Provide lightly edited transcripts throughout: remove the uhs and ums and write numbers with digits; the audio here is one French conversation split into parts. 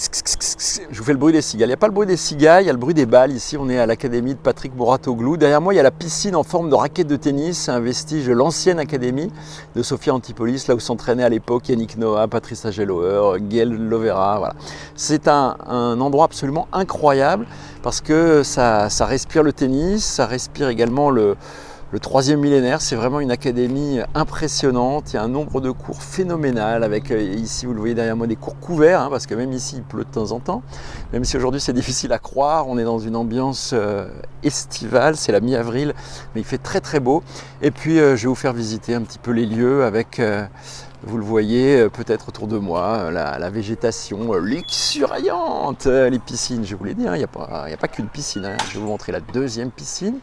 Je vous fais le bruit des cigales. Il n'y a pas le bruit des cigales, il y a le bruit des balles. Ici, on est à l'académie de Patrick Mouratoglou. Derrière moi, il y a la piscine en forme de raquette de tennis. C'est un vestige de l'ancienne académie de Sophia Antipolis, là où s'entraînaient à l'époque Yannick Noah, Patrice Agelower, Gaël Lovera. Voilà. C'est un endroit absolument incroyable parce que ça respire le tennis, ça respire également le troisième millénaire. C'est vraiment une académie impressionnante. Il y a un nombre de cours phénoménal avec ici, vous le voyez derrière moi, des cours couverts, parce que même ici, il pleut de temps en temps. Même si aujourd'hui, c'est difficile à croire. On est dans une ambiance estivale. C'est la mi-avril, mais il fait très très beau. Et puis, je vais vous faire visiter un petit peu les lieux avec... vous le voyez peut-être autour de moi, la végétation luxuriante, les piscines, je vous l'ai dit, il n'y a pas qu'une piscine. Je vais vous montrer la deuxième piscine,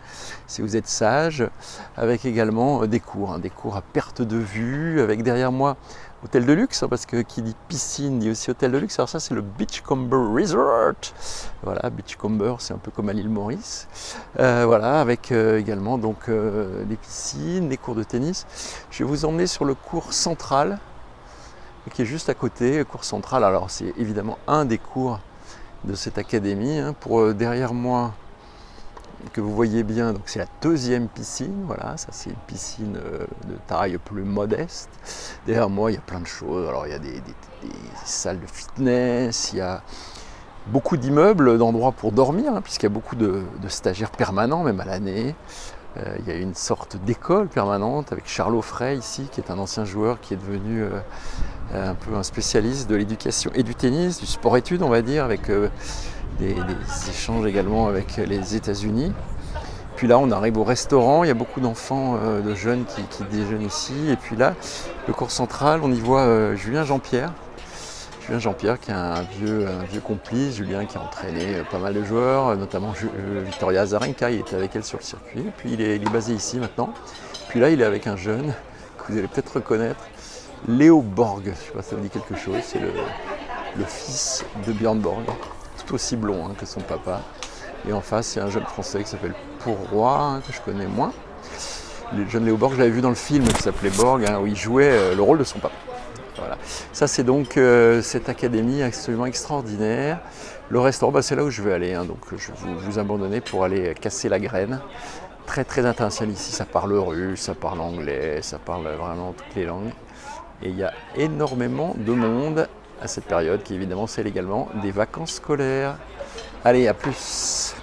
si vous êtes sage, avec également des cours à perte de vue, avec derrière moi hôtel de luxe, parce que qui dit piscine dit aussi hôtel de luxe. Alors ça, c'est le Beachcomber Resort. Voilà, Beachcomber, c'est un peu comme à l'île Maurice. Voilà, avec également donc des piscines, des cours de tennis. Je vais vous emmener sur le cours central, qui est juste à côté, le cours central. Alors c'est évidemment un des cours de cette académie. Pour derrière moi, que vous voyez bien, donc c'est la deuxième piscine. Voilà, ça c'est une piscine de taille plus modeste. Derrière moi, il y a plein de choses. Alors il y a des salles de fitness, il y a beaucoup d'immeubles, d'endroits pour dormir, puisqu'il y a beaucoup de stagiaires permanents, même à l'année. Il y a une sorte d'école permanente avec Charles Offray ici, qui est un ancien joueur qui est devenu un peu un spécialiste de l'éducation et du tennis, du sport-études, on va dire, avec des échanges également avec les États-Unis. Puis là, on arrive au restaurant, il y a beaucoup d'enfants, de jeunes qui déjeunent ici. Et puis là, le cours central, on y voit Julien Jean-Pierre. Julien Jean-Pierre qui est un vieux complice, Julien qui a entraîné pas mal de joueurs, notamment Victoria Azarenka, il était avec elle sur le circuit. Et puis il est basé ici maintenant. Puis là, il est avec un jeune que vous allez peut-être reconnaître, Léo Borg. Je ne sais pas si ça vous dit quelque chose, c'est le fils de Björn Borg, tout aussi blond que son papa. Et en face, il y a un jeune français qui s'appelle Pourroy, que je connais moins. Le jeune Léo Borg, je l'avais vu dans le film qui s'appelait Borg, où il jouait le rôle de son papa. Voilà. Ça, c'est donc cette académie absolument extraordinaire. Le restaurant, c'est là où je vais aller. Donc, je vais vous abandonner pour aller casser la graine. Très, très international ici. Ça parle russe, ça parle anglais, ça parle vraiment toutes les langues. Et il y a énormément de monde à cette période qui, évidemment, c'est également des vacances scolaires. Allez, à plus!